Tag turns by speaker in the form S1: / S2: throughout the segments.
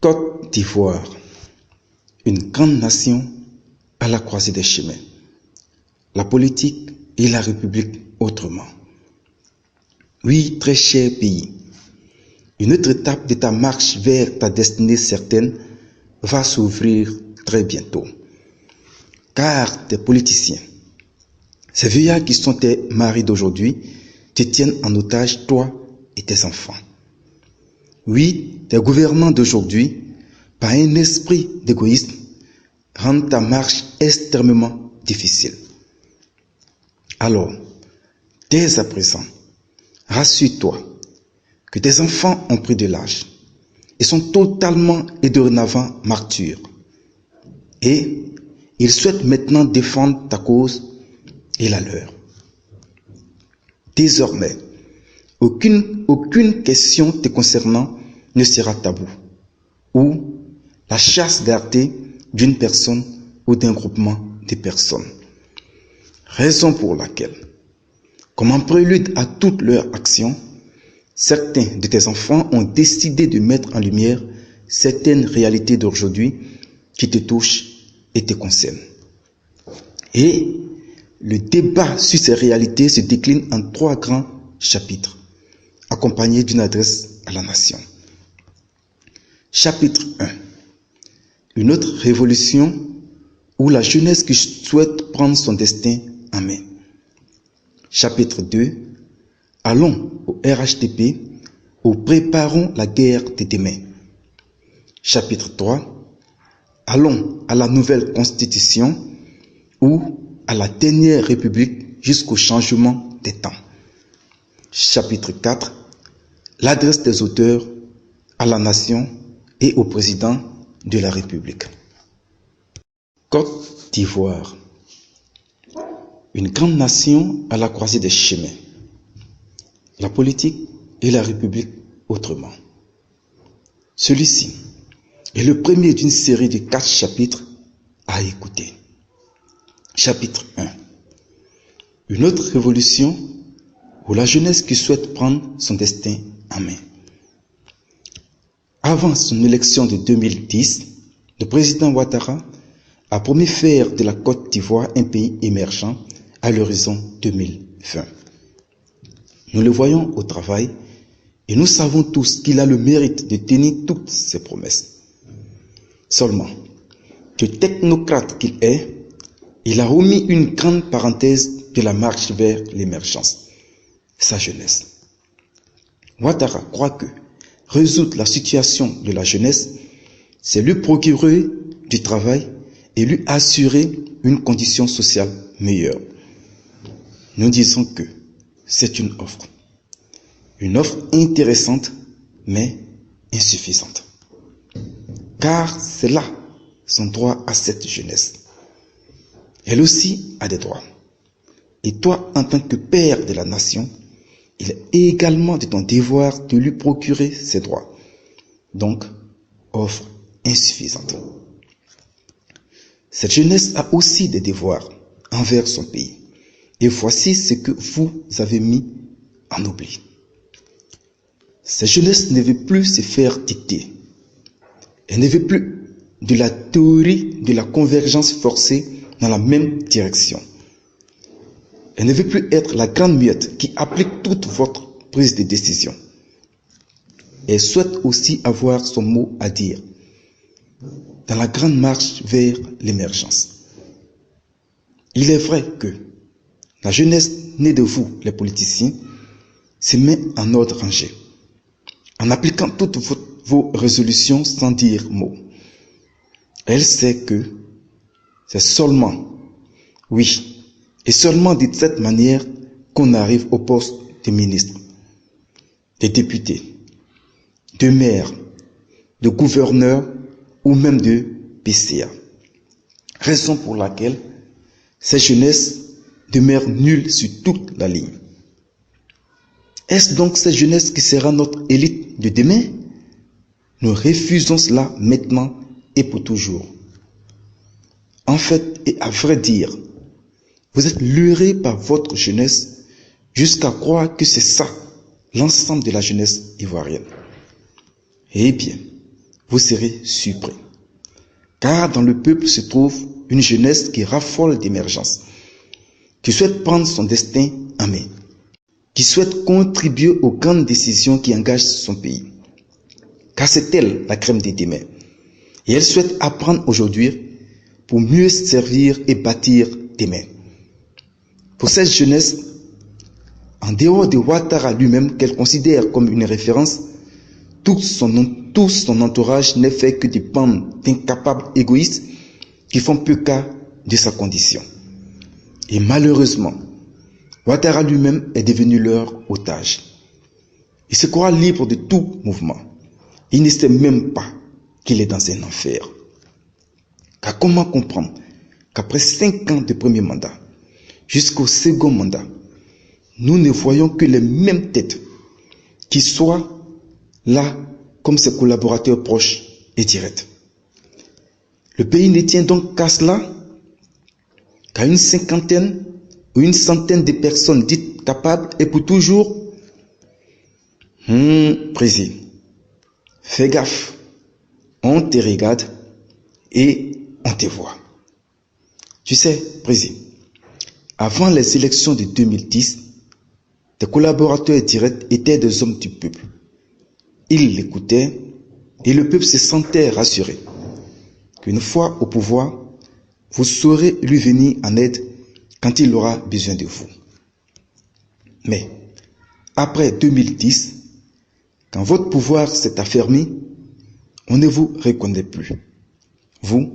S1: Côte d'Ivoire, une grande nation à la croisée des chemins. La politique et la République autrement. Oui, très cher pays, une autre étape de ta marche vers ta destinée certaine va s'ouvrir très bientôt. Car tes politiciens, ces vieillards qui sont tes maris d'aujourd'hui, te tiennent en otage, toi et tes enfants. Oui, tes gouvernants d'aujourd'hui, par un esprit d'égoïsme, rendent ta marche extrêmement difficile. Alors, dès à présent, rassure-toi que tes enfants ont pris de l'âge et sont totalement et dorénavant martyrs. Et ils souhaitent maintenant défendre ta cause et la leur. Désormais, aucune question te concernant ne sera tabou, ou la chasse gardée d'une personne ou d'un groupement de personnes. Raison pour laquelle, comme en prélude à toutes leurs actions, certains de tes enfants ont décidé de mettre en lumière certaines réalités d'aujourd'hui qui te touchent et te concernent. Et le débat sur ces réalités se décline en 3 grands chapitres, accompagnés d'une adresse à la nation. Chapitre 1. Une autre révolution où la jeunesse qui souhaite prendre son destin en main. Chapitre 2. Allons au RHDP où préparons la guerre de demain. Chapitre 3. Allons à la nouvelle constitution ou à la dernière république jusqu'au changement des temps. Chapitre 4. L'adresse des auteurs à la nation et au président de la République. Côte d'Ivoire, une grande nation à la croisée des chemins. La politique et la République autrement. Celui-ci est le premier d'une série de 4 chapitres à écouter. Chapitre 1. Une autre révolution où la jeunesse qui souhaite prendre son destin en main. Avant son élection de 2010, le président Ouattara a promis faire de la Côte d'Ivoire un pays émergent à l'horizon 2020. Nous le voyons au travail et nous savons tous qu'il a le mérite de tenir toutes ses promesses. Seulement, que technocrate qu'il est, il a omis une grande parenthèse de la marche vers l'émergence, sa jeunesse. Ouattara croit que résoudre la situation de la jeunesse, c'est lui procurer du travail et lui assurer une condition sociale meilleure. Nous disons que c'est une offre intéressante mais insuffisante. Car c'est là son droit à cette jeunesse. Elle aussi a des droits. Et toi, en tant que père de la nation, il est également de ton devoir de lui procurer ses droits. Donc, offre insuffisante. Cette jeunesse a aussi des devoirs envers son pays. Et voici ce que vous avez mis en oubli. Cette jeunesse ne veut plus se faire dicter. Elle ne veut plus de la théorie de la convergence forcée dans la même direction. Elle ne veut plus être la grande muette qui applique toute votre prise de décision. Elle souhaite aussi avoir son mot à dire dans la grande marche vers l'émergence. Il est vrai que la jeunesse née de vous, les politiciens, se met en ordre rangé, en appliquant toutes vos résolutions sans dire mot. Elle sait que c'est seulement, oui, et seulement de cette manière qu'on arrive au poste de ministre, de député, de maire, de gouverneur ou même de PCA. Raison pour laquelle cette jeunesse demeure nulle sur toute la ligne. Est-ce donc cette jeunesse qui sera notre élite de demain? Nous refusons cela maintenant et pour toujours. En fait, et à vrai dire, vous êtes lurés par votre jeunesse jusqu'à croire que c'est ça, l'ensemble de la jeunesse ivoirienne. Eh bien, vous serez surpris. Car dans le peuple se trouve une jeunesse qui raffole d'émergence, qui souhaite prendre son destin en main, qui souhaite contribuer aux grandes décisions qui engagent son pays. Car c'est elle la crème des demain. Et elle souhaite apprendre aujourd'hui pour mieux servir et bâtir demain. Pour cette jeunesse, en dehors de Ouattara lui-même, qu'elle considère comme une référence, tout son entourage n'est fait que des bandes d'incapables égoïstes qui font peu cas de sa condition. Et malheureusement, Ouattara lui-même est devenu leur otage. Il se croit libre de tout mouvement. Il ne sait même pas qu'il est dans un enfer. Car comment comprendre qu'après 5 ans de premier mandat, jusqu'au second mandat, nous ne voyons que les mêmes têtes qui soient là comme ses collaborateurs proches et directs. Le pays ne tient donc qu'à cela, qu'à une 50aine ou une 100aine de personnes dites capables et pour toujours. Président, fais gaffe, on te regarde et on te voit. Tu sais, président, avant les élections de 2010, tes collaborateurs directs étaient des hommes du peuple. Ils l'écoutaient et le peuple se sentait rassuré qu'une fois au pouvoir, vous saurez lui venir en aide quand il aura besoin de vous. Mais après 2010, quand votre pouvoir s'est affermi, on ne vous reconnaît plus, vous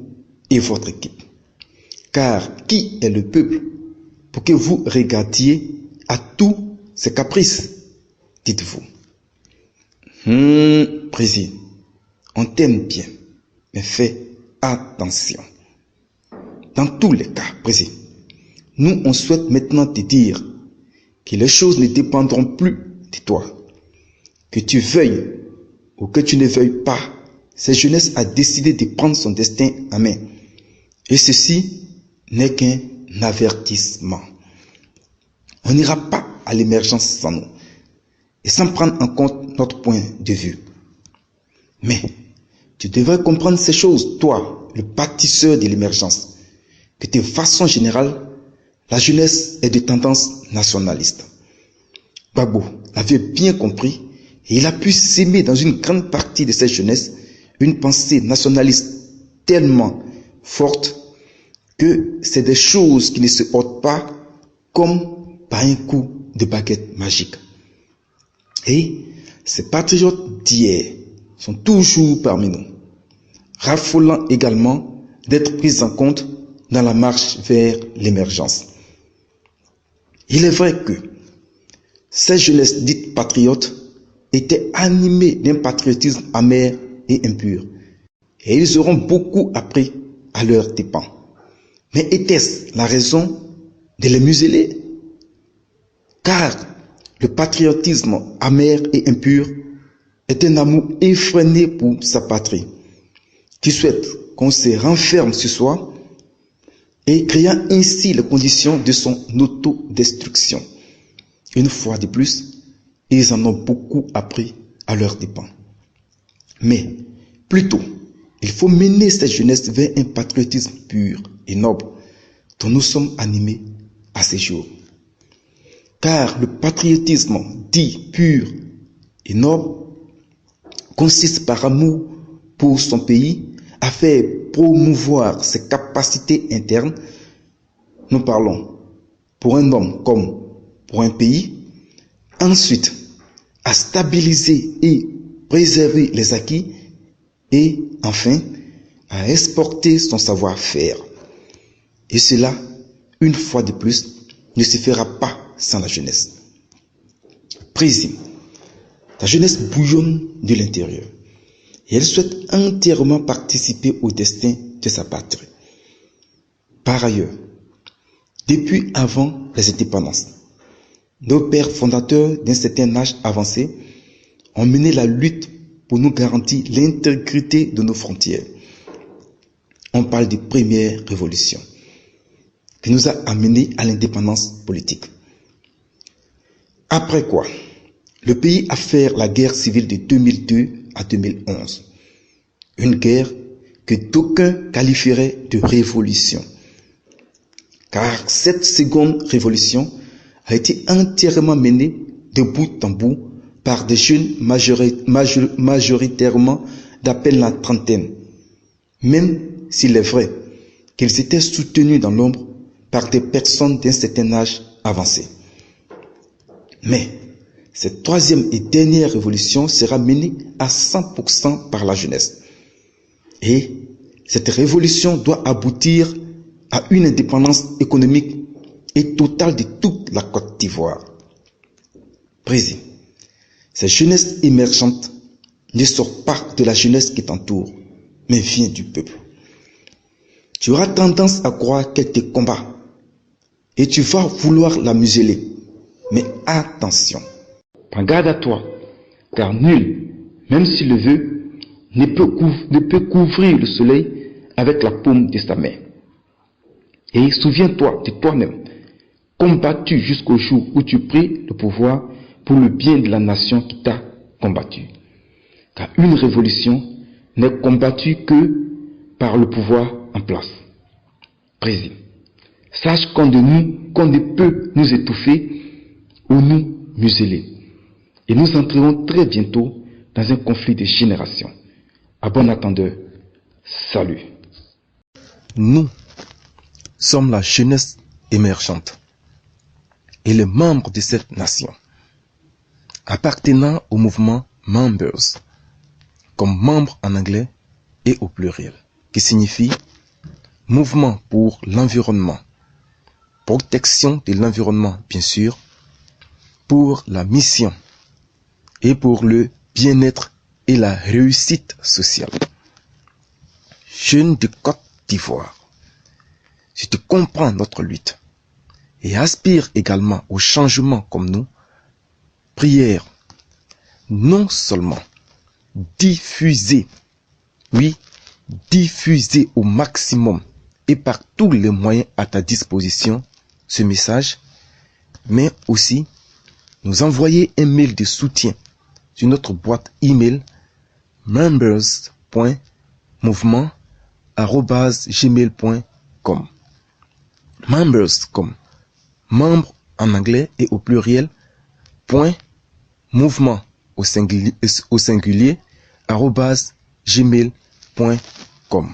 S1: et votre équipe. Car qui est le peuple pour que vous regardiez à tous ses caprices? Dites-vous. Président, on t'aime bien, mais fais attention. Dans tous les cas, président, nous on souhaite maintenant te dire que les choses ne dépendront plus de toi. Que tu veuilles ou que tu ne veuilles pas, cette jeunesse a décidé de prendre son destin en main. Et ceci n'est qu'un avertissement. On n'ira pas à l'émergence sans nous et sans prendre en compte notre point de vue. Mais tu devrais comprendre ces choses, toi, le bâtisseur de l'émergence, que de façon générale, la jeunesse est de tendance nationaliste. Gbagbo l'avait bien compris et il a pu s'aimer dans une grande partie de cette jeunesse une pensée nationaliste tellement forte que c'est des choses qui ne se ôtent pas comme par un coup de baguette magique. Et ces patriotes d'hier sont toujours parmi nous, raffolant également d'être pris en compte dans la marche vers l'émergence. Il est vrai que cette jeunesse dite patriote était animée d'un patriotisme amer et impur, et ils auront beaucoup appris à leurs dépens. Mais était-ce la raison de les museler? Car le patriotisme amer et impur est un amour effréné pour sa patrie, qui souhaite qu'on se renferme sur soi et créant ainsi les conditions de son autodestruction. Une fois de plus, ils en ont beaucoup appris à leurs dépens. Mais plutôt, il faut mener cette jeunesse vers un patriotisme pur et noble dont nous sommes animés à ces jours. Car le patriotisme dit pur et noble consiste par amour pour son pays à faire promouvoir ses capacités internes. Nous parlons pour un homme comme pour un pays. Ensuite, à stabiliser et préserver les acquis. Et enfin, à exporter son savoir-faire. Et cela, une fois de plus, ne se fera pas sans la jeunesse. Président, la jeunesse bouillonne de l'intérieur et elle souhaite entièrement participer au destin de sa patrie. Par ailleurs, depuis avant les indépendances, nos pères fondateurs d'un certain âge avancé ont mené la lutte pour nous garantir l'intégrité de nos frontières. On parle de première révolution qui nous a amenés à l'indépendance politique. Après quoi, le pays a fait la guerre civile de 2002 à 2011, une guerre que d'aucuns qualifieraient de révolution. Car cette seconde révolution a été entièrement menée de bout en bout par des jeunes majoritairement d'à peine la trentaine, même s'il est vrai qu'ils étaient soutenus dans l'ombre par des personnes d'un certain âge avancé. Mais cette troisième et dernière révolution sera menée à 100% par la jeunesse. Et cette révolution doit aboutir à une indépendance économique et totale de toute la Côte d'Ivoire. Président, cette jeunesse émergente ne sort pas de la jeunesse qui t'entoure, mais vient du peuple. Tu auras tendance à croire qu'elle te combat et tu vas vouloir la museler. Mais attention, prends garde à toi, car nul, même s'il le veut, ne peut couvrir le soleil avec la paume de sa main. Et souviens-toi de toi-même, combattu jusqu'au jour où tu pris le pouvoir pour le bien de la nation qui t'a combattu. Car une révolution n'est combattue que par le pouvoir en place. Président, sache qu'on ne peut nous étouffer ou nous museler. Et nous entrerons très bientôt dans un conflit de générations. À bon attendeur, salut.
S2: Nous sommes la jeunesse émergente et les membres de cette nation, appartenant au mouvement Members, comme membres en anglais et au pluriel, qui signifie Mouvement pour l'environnement, protection de l'environnement bien sûr, pour la mission et pour le bien-être et la réussite sociale. Jeunes de Côte d'Ivoire, si tu comprends notre lutte et aspires également au changement comme nous, prière, non seulement diffuser, oui, diffuser au maximum et par tous les moyens à ta disposition ce message, mais aussi nous envoyer un mail de soutien sur notre boîte email members.mouvement@gmail.com. Members comme membres en anglais et au pluriel, point mouvement au singulier @gmail.com.